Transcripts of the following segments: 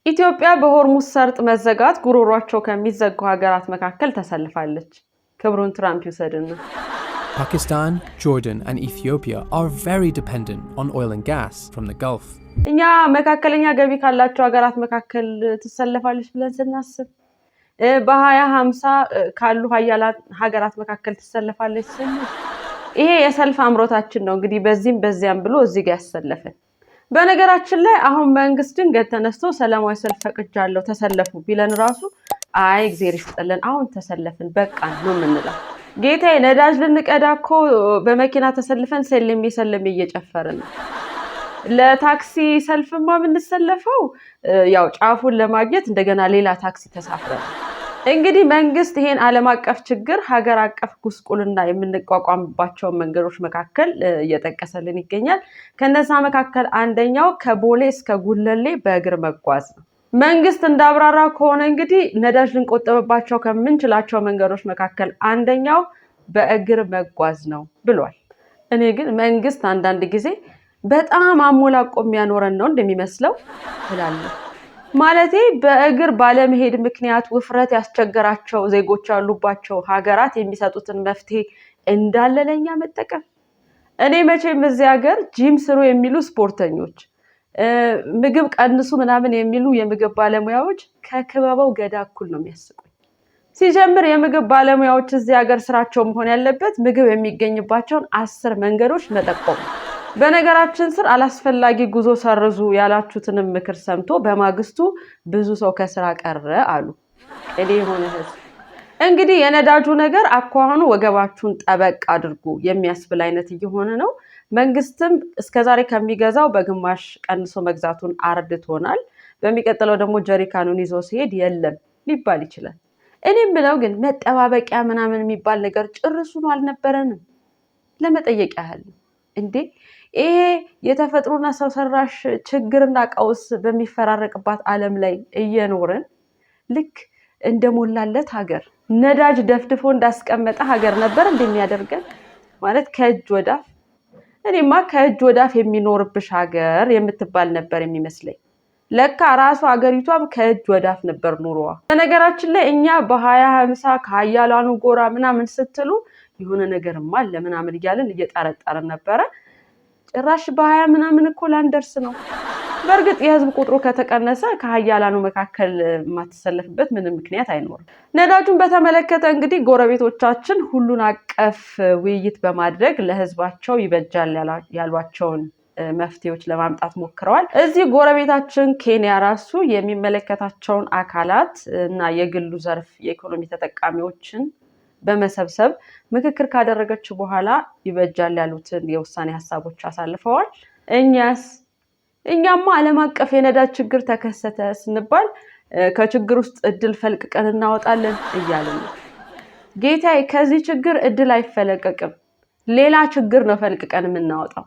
ኢትዮጵያ በሆርሙዝ ሰርጥ መዘጋት ጉሮሯቸው ከሚዘጉ ሀገራት መካከል ተሰልፋለች። ክብሩን ትራምፕ ይወሰድና Pakistan, Jordan and Ethiopia are very dependent on oil and gas from the Gulf. እኛ መካከለኛ ገቢ ካላቸው ሀገራት መካከል ተሰልፋለች ብለን ስናስብ በ2050 ካሉ ሀገራት መካከል ተሰልፋለች ስንል ይሄ የሰልፍ አምሮታችን ነው እንግዲህ በዚህም በዚያም ብሎ እዚህ ጋር ያሰለፈን። በነገራችን ላይ አሁን መንግስት ድንገት ተነስቶ ሰላማዊ ሰልፍ ፈቅጃለሁ ተሰለፉ ቢለን ራሱ አይ እግዚአብሔር ይስጥልን አሁን ተሰለፍን በቃ ነው የምንለው። ጌታዬ ነዳጅ ልንቀዳ እኮ በመኪና ተሰልፈን ሰለም እየጨፈርን ነው። ለታክሲ ሰልፍማ የምንሰለፈው ያው ጫፉን ለማግኘት እንደገና ሌላ ታክሲ ተሳፍረን። እንግዲህ መንግስት ይሄን ዓለም አቀፍ ችግር ሀገር አቀፍ ጉስቁልና የምንቋቋምባቸው መንገዶች መካከል እየጠቀሰልን ይገኛል። ከነዛ መካከል አንደኛው ከቦሌ እስከ ጉለሌ በእግር መጓዝ ነው። መንግስት እንዳብራራ ከሆነ እንግዲህ ነዳጅ ልንቆጥብባቸው ከምንችላቸው መንገዶች መካከል አንደኛው በእግር መጓዝ ነው ብሏል። እኔ ግን መንግስት አንዳንድ ጊዜ በጣም አሞላቆ የሚያኖረን ነው እንደሚመስለው እላለሁ። ማለቴ በእግር ባለመሄድ ምክንያት ውፍረት ያስቸገራቸው ዜጎች ያሉባቸው ሀገራት የሚሰጡትን መፍትሄ እንዳለ ለኛ መጠቀም። እኔ መቼም እዚህ ሀገር ጂም ስሩ የሚሉ ስፖርተኞች፣ ምግብ ቀንሱ ምናምን የሚሉ የምግብ ባለሙያዎች ከክበበው ገዳ እኩል ነው የሚያስቁኝ። ሲጀምር የምግብ ባለሙያዎች እዚህ ሀገር ስራቸው መሆን ያለበት ምግብ የሚገኝባቸውን 10 መንገዶች መጠቆም። በነገራችን ስር አላስፈላጊ ጉዞ ሰርዙ ያላችሁትንም ምክር ሰምቶ በማግስቱ ብዙ ሰው ከስራ ቀረ አሉ። እኔ የሆነ ህዝብ እንግዲህ የነዳጁ ነገር አኳኋኑ ወገባችሁን ጠበቅ አድርጉ የሚያስብል አይነት እየሆነ ነው። መንግስትም እስከዛሬ ከሚገዛው በግማሽ ቀንሶ መግዛቱን አርድቶናል። በሚቀጥለው ደግሞ ጀሪካኑን ይዞ ሲሄድ የለም ሊባል ይችላል። እኔም ብለው ግን መጠባበቂያ ምናምን የሚባል ነገር ጭርሱን አልነበረንም። ለመጠየቅ ያህል እንዴ ይሄ የተፈጥሮና ሰው ሰራሽ ችግርና ቀውስ በሚፈራረቅባት ዓለም ላይ እየኖርን ልክ እንደሞላለት ሀገር ነዳጅ ደፍድፎ እንዳስቀመጠ ሀገር ነበር እንደሚያደርገን ማለት ከእጅ ወዳፍ። እኔማ ከእጅ ወዳፍ የሚኖርብሽ ሀገር የምትባል ነበር የሚመስለኝ። ለካ ራሱ ሀገሪቷም ከእጅ ወዳፍ ነበር ኑሮዋ። በነገራችን ላይ እኛ በ2050 ከሀያላኑ ጎራ ምናምን ስትሉ የሆነ ነገርማ አለ ምናምን እያልን እየጠረጠርን ነበረ። ጭራሽ በ20 ምናምን እኮ ላንደርስ ነው። በእርግጥ የህዝብ ቁጥሩ ከተቀነሰ ከሀያላኑ መካከል የማትሰለፍበት ምንም ምክንያት አይኖርም። ነዳጁን በተመለከተ እንግዲህ ጎረቤቶቻችን ሁሉን አቀፍ ውይይት በማድረግ ለህዝባቸው ይበጃል ያሏቸውን መፍትሄዎች ለማምጣት ሞክረዋል። እዚህ ጎረቤታችን ኬንያ ራሱ የሚመለከታቸውን አካላት እና የግሉ ዘርፍ የኢኮኖሚ ተጠቃሚዎችን በመሰብሰብ ምክክር ካደረገች በኋላ ይበጃል ያሉትን የውሳኔ ሀሳቦች አሳልፈዋል። እኛማ ዓለም አቀፍ የነዳጅ ችግር ተከሰተ ስንባል ከችግር ውስጥ እድል ፈልቅቀን እናወጣለን እያልን ነው። ጌታዬ ከዚህ ችግር እድል አይፈለቀቅም፣ ሌላ ችግር ነው ፈልቅቀን የምናወጣው።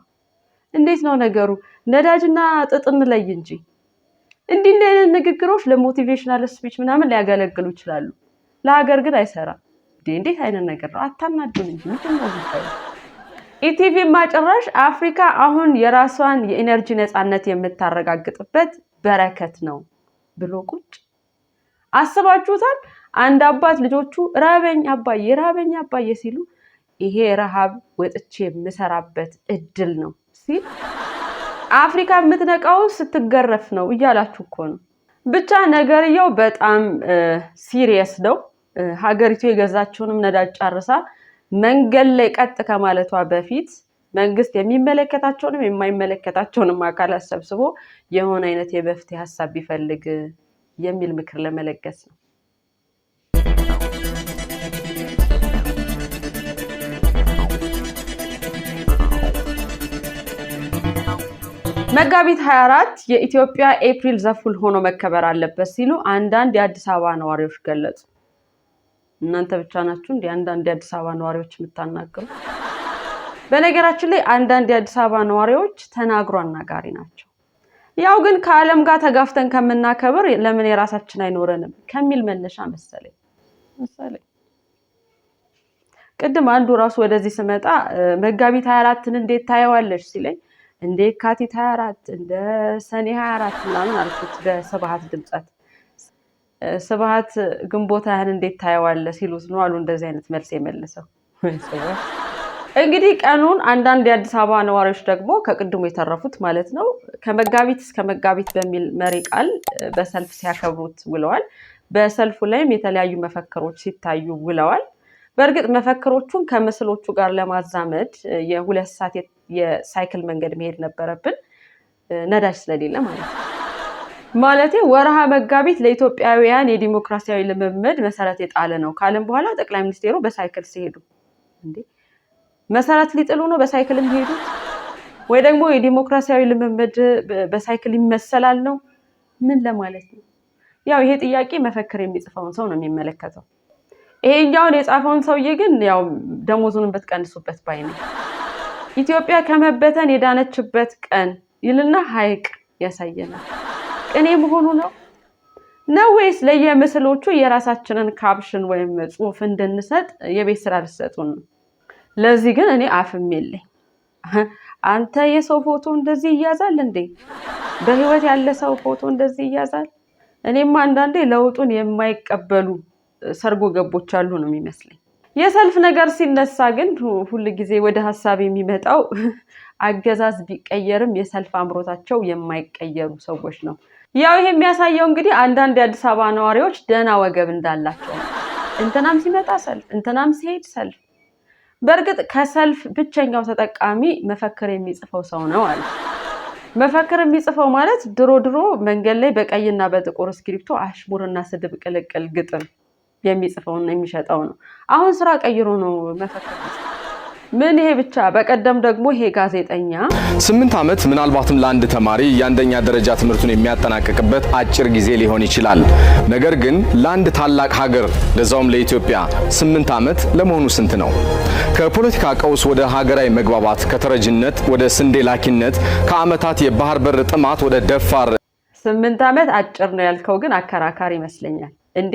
እንዴት ነው ነገሩ? ነዳጅና ጥጥ እንለይ እንጂ። እንዲህ አይነት ንግግሮች ለሞቲቬሽናል ስፒች ምናምን ሊያገለግሉ ይችላሉ፣ ለሀገር ግን አይሰራም። እንዴት አይነት ነገር ነው? አታናዱን እንጂ ምንድነው ጉዳዩ? ኢቲቪ ማጭራሽ አፍሪካ አሁን የራሷን የኢነርጂ ነፃነት የምታረጋግጥበት በረከት ነው ብሎ ቁጭ። አስባችሁታል? አንድ አባት ልጆቹ ራበኝ አባዬ ሲሉ ይሄ ረሃብ ወጥቼ የምሰራበት እድል ነው ሲል አፍሪካ የምትነቃው ስትገረፍ ነው እያላችሁ እኮ ነው። ብቻ ነገርየው በጣም ሲሪየስ ነው። ሀገሪቱ የገዛችውንም ነዳጅ ጨርሳ መንገድ ላይ ቀጥ ከማለቷ በፊት መንግስት የሚመለከታቸውንም የማይመለከታቸውንም አካላት ሰብስቦ የሆነ አይነት የመፍትሄ ሀሳብ ቢፈልግ የሚል ምክር ለመለገስ ነው። መጋቢት 24 የኢትዮጵያ ኤፕሪል ዘፉል ሆኖ መከበር አለበት ሲሉ አንዳንድ የአዲስ አበባ ነዋሪዎች ገለጹ። እናንተ ብቻ ናችሁ እንዴ አንዳንድ የአዲስ አበባ ነዋሪዎች የምታናገሩ? በነገራችን ላይ አንዳንድ የአዲስ አበባ ነዋሪዎች ተናግሮ አናጋሪ ናቸው። ያው ግን ከዓለም ጋር ተጋፍተን ከምናከብር ለምን የራሳችን አይኖረንም ከሚል መነሻ መሰለኝ። ቅድም አንዱ ራሱ ወደዚህ ስመጣ መጋቢት 24ን እንዴት ታየዋለሽ ሲለኝ እንደ የካቲት 24 እንደ ሰኔ 24 ምናምን አልኩት በስብሐት ድምጸት ስብሐት ግንቦት ሃያን እንዴት ታየዋለህ ሲሉት ነው አሉ እንደዚህ አይነት መልስ የመለሰው። እንግዲህ ቀኑን አንዳንድ የአዲስ አበባ ነዋሪዎች ደግሞ ከቅድሙ የተረፉት ማለት ነው ከመጋቢት እስከ መጋቢት በሚል መሪ ቃል በሰልፍ ሲያከብሩት ውለዋል። በሰልፉ ላይም የተለያዩ መፈክሮች ሲታዩ ውለዋል። በእርግጥ መፈክሮቹን ከምስሎቹ ጋር ለማዛመድ የ2 ሰዓት የሳይክል መንገድ መሄድ ነበረብን ነዳጅ ስለሌለ ማለት ነው። ማለቴ ወርሃ መጋቢት ለኢትዮጵያውያን የዲሞክራሲያዊ ልምምድ መሰረት የጣለ ነው ካለም በኋላ ጠቅላይ ሚኒስቴሩ በሳይክል ሲሄዱ እንዴ መሰረት ሊጥሉ ነው በሳይክል የሚሄዱት ወይ ደግሞ የዲሞክራሲያዊ ልምምድ በሳይክል ይመሰላል ነው ምን ለማለት ነው? ያው ይሄ ጥያቄ መፈክር የሚጽፈውን ሰው ነው የሚመለከተው። ይሄኛውን የጻፈውን ሰውዬ ግን ያው ደሞዙን በትቀንሱበት ባይ ነው። ኢትዮጵያ ከመበተን የዳነችበት ቀን ይልና ሐይቅ ያሳየናል። ቅኔ መሆኑ ነው ወይስ ለየምስሎቹ የራሳችንን ካፕሽን ወይም ጽሑፍ እንድንሰጥ የቤት ስራ ልትሰጡን ነው? ለዚህ ግን እኔ አፍም የለኝ። አንተ የሰው ፎቶ እንደዚህ ይያዛል እንዴ? በህይወት ያለ ሰው ፎቶ እንደዚህ ይያዛል? እኔማ አንዳንዴ ለውጡን የማይቀበሉ ሰርጎ ገቦች አሉ ነው የሚመስለኝ። የሰልፍ ነገር ሲነሳ ግን ሁሉ ጊዜ ወደ ሐሳብ የሚመጣው አገዛዝ ቢቀየርም የሰልፍ አምሮታቸው የማይቀየሩ ሰዎች ነው። ያው ይሄ የሚያሳየው እንግዲህ አንዳንድ የአዲስ አበባ ነዋሪዎች ደህና ወገብ እንዳላቸው ነው። እንትናም ሲመጣ ሰልፍ፣ እንትናም ሲሄድ ሰልፍ። በእርግጥ ከሰልፍ ብቸኛው ተጠቃሚ መፈክር የሚጽፈው ሰው ነው አለ። መፈክር የሚጽፈው ማለት ድሮ መንገድ ላይ በቀይና በጥቁር እስክሪብቶ አሽሙርና ስድብ ቅልቅል ግጥም የሚጽፈውና የሚሸጠው ነው። አሁን ስራ ቀይሮ ነው መፈክር ምን ይሄ ብቻ። በቀደም ደግሞ ይሄ ጋዜጠኛ 8 ዓመት ምናልባትም ለአንድ ተማሪ የአንደኛ ደረጃ ትምህርቱን የሚያጠናቅቅበት አጭር ጊዜ ሊሆን ይችላል። ነገር ግን ለአንድ ታላቅ ሀገር ለዛውም ለኢትዮጵያ 8 ዓመት ለመሆኑ ስንት ነው? ከፖለቲካ ቀውስ ወደ ሀገራዊ መግባባት፣ ከተረጅነት ወደ ስንዴ ላኪነት፣ ከዓመታት የባህር በር ጥማት ወደ ደፋር 8 ዓመት አጭር ነው ያልከው ግን አከራካሪ ይመስለኛል። እንዴ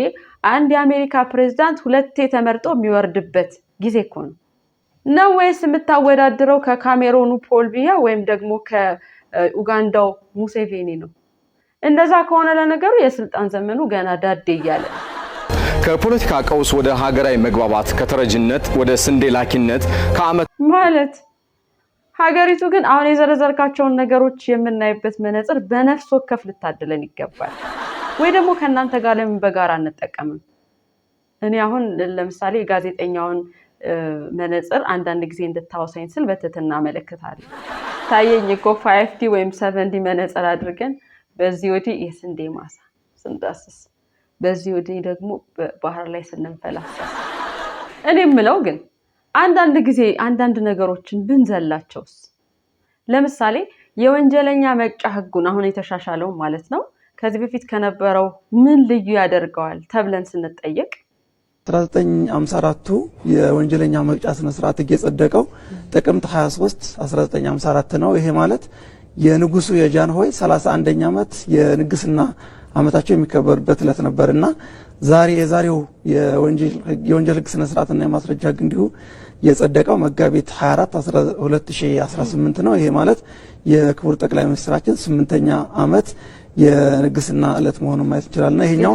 አንድ የአሜሪካ ፕሬዝዳንት 2 ተመርጦ የሚወርድበት ጊዜ እኮ ነው ወይስ የምታወዳድረው ከካሜሮኑ ፖል ቢያ ወይም ደግሞ ከኡጋንዳው ሙሴቬኒ ነው? እንደዛ ከሆነ ለነገሩ የስልጣን ዘመኑ ገና ዳዴ እያለ ከፖለቲካ ቀውስ ወደ ሀገራዊ መግባባት፣ ከተረጅነት ወደ ስንዴ ላኪነት ከዓመት ማለት ሀገሪቱ ግን አሁን የዘረዘርካቸውን ነገሮች የምናይበት መነጽር በነፍስ ወከፍ ልታድለን ይገባል። ወይ ደግሞ ከእናንተ ጋር ለምን በጋራ እንጠቀምም? እኔ አሁን ለምሳሌ ጋዜጠኛውን መነጽር አንዳንድ ጊዜ እንድታወሳኝ ስል በትህትና አመለክታለሁ። ታየኝ እኮ 5D ወይም 7D መነጽር አድርገን በዚህ ወዲህ የስንዴ ማሳ ስንዳስስ፣ በዚህ ወዲህ ደግሞ ባህር ላይ ስንንፈላሰስ። እኔ የምለው ግን አንዳንድ ጊዜ አንዳንድ ነገሮችን ብንዘላቸውስ? ለምሳሌ የወንጀለኛ መቅጫ ህጉን አሁን የተሻሻለው ማለት ነው ከዚህ በፊት ከነበረው ምን ልዩ ያደርገዋል ተብለን ስንጠየቅ 1954ቱ የወንጀለኛ መቅጫ ስነ ስርዓት የጸደቀው ጥቅምት 23 1954 ነው። ይሄ ማለት የንጉሱ የጃንሆይ 31ኛ ዓመት የንግስና ዓመታቸው የሚከበርበት ዕለት ነበርና የዛሬው የወንጀል ህግ ስነ ስርዓትና የማስረጃ ህግ እንዲሁ የጸደቀው መጋቢት 24 2018 ነው። ይሄ ማለት የክቡር ጠቅላይ ሚኒስትራችን 8ኛ ዓመት የንግስና ዕለት መሆኑን ማየት እንችላለን። ይሄኛው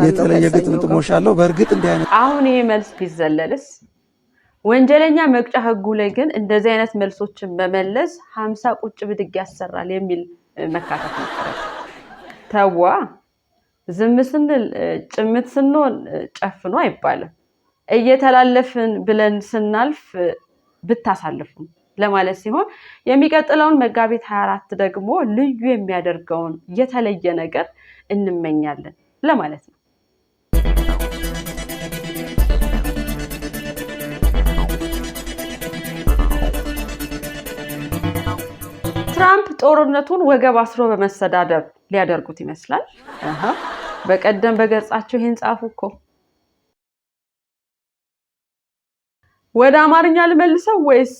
የተለየ ግጥምጥሞሽ አለው። በእርግጥ እንዲህ አይነት አሁን ይሄ መልስ ቢዘለልስ ወንጀለኛ መቅጫ ህጉ ላይ ግን እንደዚህ አይነት መልሶችን በመለስ 50 ቁጭ ብድግ ያሰራል የሚል መካተት ነበር። ተዋ ዝም ስንል ጭምት ስንሆን ጨፍኖ አይባልም። እየተላለፍን ብለን ስናልፍ ብታሳልፉ ለማለት ሲሆን የሚቀጥለውን መጋቢት 24 ደግሞ ልዩ የሚያደርገውን የተለየ ነገር እንመኛለን ለማለት ነው። ትራምፕ ጦርነቱን ወገብ አስሮ በመሰዳደብ ሊያደርጉት ይመስላል። በቀደም በገጻቸው ይሄን ጻፉ እኮ። ወደ አማርኛ ልመልሰው ወይስ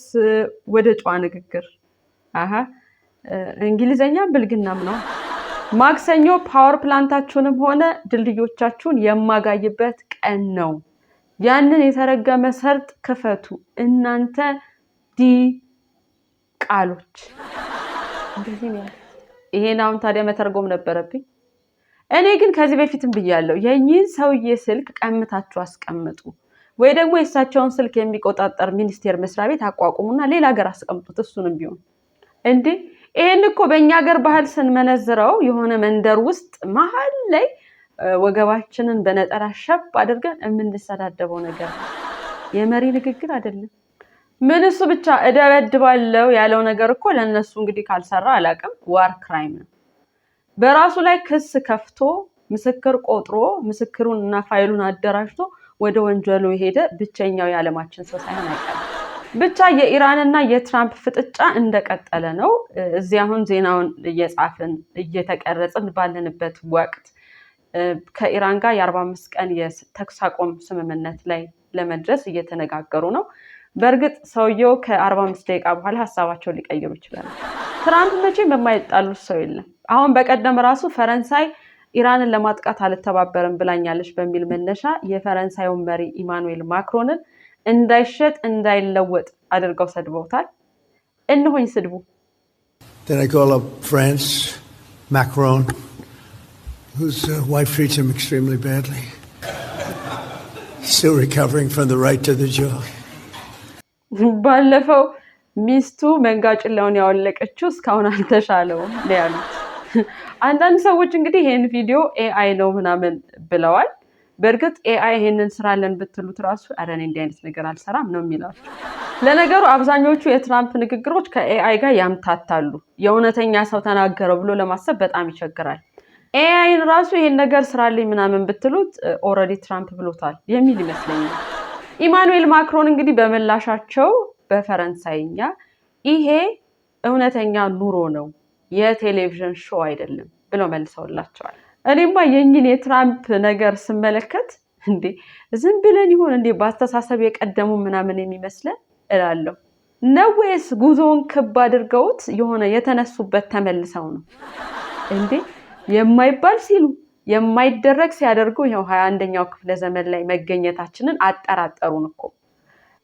ወደ ጨዋ ንግግር? እንግሊዘኛም ብልግናም ነው። ማክሰኞ ፓወር ፕላንታችሁንም ሆነ ድልድዮቻችሁን የማጋይበት ቀን ነው። ያንን የተረገመ ሰርጥ ክፈቱ እናንተ ዲ ቃሎች እንደዚህ ነው። ይሄን አሁን ታዲያ መተርጎም ነበረብኝ። እኔ ግን ከዚህ በፊትም ብያለሁ፣ የኚህን ሰውዬ ስልክ ቀምታችሁ አስቀምጡ፣ ወይ ደግሞ የእሳቸውን ስልክ የሚቆጣጠር ሚኒስቴር መስሪያ ቤት አቋቁሙና ሌላ ሀገር አስቀምጡት። እሱንም ቢሆን እንዴ ይሄን እኮ በእኛ ሀገር ባህል ስንመነዝረው የሆነ መንደር ውስጥ መሀል ላይ ወገባችንን በነጠላ ሸብ አድርገን የምንሰዳደበው ነገር ነው። የመሪ ንግግር አይደለም። ምን እሱ ብቻ እደበድባለሁ ያለው ነገር እኮ ለነሱ እንግዲህ ካልሰራ አላውቅም ዋር ክራይም ነው። በራሱ ላይ ክስ ከፍቶ ምስክር ቆጥሮ ምስክሩን እና ፋይሉን አደራጅቶ ወደ ወንጀሉ የሄደ ብቸኛው የዓለማችን ሰው ሳይሆን አይቀርም። ብቻ የኢራንና የትራምፕ ፍጥጫ እንደቀጠለ ነው። እዚህ አሁን ዜናውን እየጻፍን እየተቀረጽን ባለንበት ወቅት ከኢራን ጋር የ45 ቀን የተኩስ አቁም ስምምነት ላይ ለመድረስ እየተነጋገሩ ነው። በእርግጥ ሰውየው ከ45 ደቂቃ በኋላ ሀሳባቸውን ሊቀይሩ ይችላሉ። ትራምፕ መቼም በማይጣሉት ሰው የለም። አሁን በቀደም ራሱ ፈረንሳይ ኢራንን ለማጥቃት አልተባበረም ብላኛለች በሚል መነሻ የፈረንሳዩን መሪ ኢማኑኤል ማክሮንን እንዳይሸጥ እንዳይለወጥ አድርገው ሰድበውታል። እንሆኝ ስድቡ Then I call up France, Macron, whose wife treats him extremely badly. Still recovering from the right to the jaw. ባለፈው ሚስቱ መንጋጭላውን ያወለቀችው እስካሁን አልተሻለውም ነው ያሉት። አንዳንድ ሰዎች እንግዲህ ይሄን ቪዲዮ ኤአይ ነው ምናምን ብለዋል። በእርግጥ ኤአይ ይሄንን ስራለን ብትሉት ራሱ አረኔ እንዲህ አይነት ነገር አልሰራም ነው የሚላቸው። ለነገሩ አብዛኞቹ የትራምፕ ንግግሮች ከኤአይ ጋር ያምታታሉ። የእውነተኛ ሰው ተናገረው ብሎ ለማሰብ በጣም ይቸግራል። ኤአይን ራሱ ይሄን ነገር ስራልኝ ምናምን ብትሉት ኦልሬዲ ትራምፕ ብሎታል የሚል ይመስለኛል። ኢማኑኤል ማክሮን እንግዲህ በምላሻቸው በፈረንሳይኛ ይሄ እውነተኛ ኑሮ ነው፣ የቴሌቪዥን ሾው አይደለም ብለው መልሰውላቸዋል። እኔማ የኝን የትራምፕ ነገር ስመለከት እንዴ ዝም ብለን ይሆን እንዴ በአስተሳሰብ የቀደሙ ምናምን የሚመስለን እላለሁ ነው ወይስ ጉዞውን ክብ አድርገውት የሆነ የተነሱበት ተመልሰው ነው እንዴ? የማይባል ሲሉ የማይደረግ ሲያደርጉ ይኸው 21ኛው ክፍለ ዘመን ላይ መገኘታችንን አጠራጠሩን እኮ።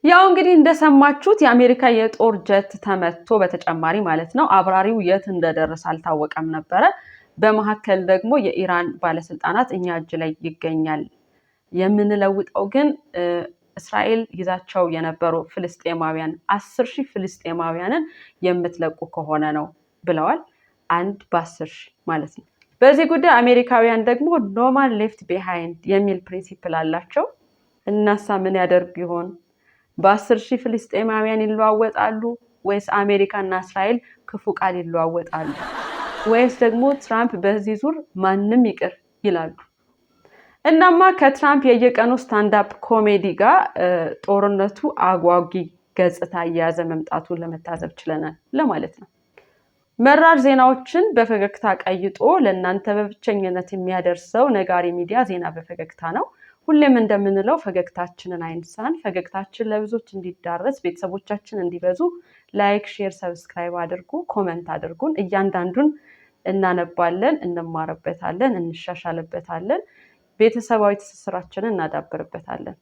ያው እንግዲህ እንደሰማችሁት የአሜሪካ የጦር ጀት ተመቶ በተጨማሪ ማለት ነው አብራሪው የት እንደደረሰ አልታወቀም ነበረ። በመሐከል ደግሞ የኢራን ባለስልጣናት እኛ እጅ ላይ ይገኛል የምንለውጠው ግን እስራኤል ይዛቸው የነበሩ ፍልስጤማውያን 10,000 ፍልስጤማውያንን የምትለቁ ከሆነ ነው ብለዋል። አንድ በ10,000 ማለት ነው። በዚህ ጉዳይ አሜሪካውያን ደግሞ ኖ ማን ሌፍት ቢሃይንድ የሚል ፕሪንሲፕል አላቸው። እናሳ ምን ያደርጉ ይሆን? በ10,000 ፍልስጤማውያን ይለዋወጣሉ ወይስ አሜሪካና እስራኤል ክፉ ቃል ይለዋወጣሉ? ወይስ ደግሞ ትራምፕ በዚህ ዙር ማንም ይቅር ይላሉ? እናማ ከትራምፕ የየቀኑ ስታንዳፕ ኮሜዲ ጋር ጦርነቱ አጓጊ ገጽታ እየያዘ መምጣቱን ለመታዘብ ችለናል ለማለት ነው። መራር ዜናዎችን በፈገግታ ቀይጦ ለእናንተ በብቸኝነት የሚያደርሰው ነጋሪ ሚዲያ ዜና በፈገግታ ነው። ሁሌም እንደምንለው ፈገግታችንን አይንሳን። ፈገግታችን ለብዙዎች እንዲዳረስ ቤተሰቦቻችን እንዲበዙ ላይክ፣ ሼር፣ ሰብስክራይብ አድርጉ፣ ኮመንት አድርጉን። እያንዳንዱን እናነባለን፣ እንማርበታለን፣ እንሻሻልበታለን። ቤተሰባዊ ትስስራችንን እናዳብርበታለን።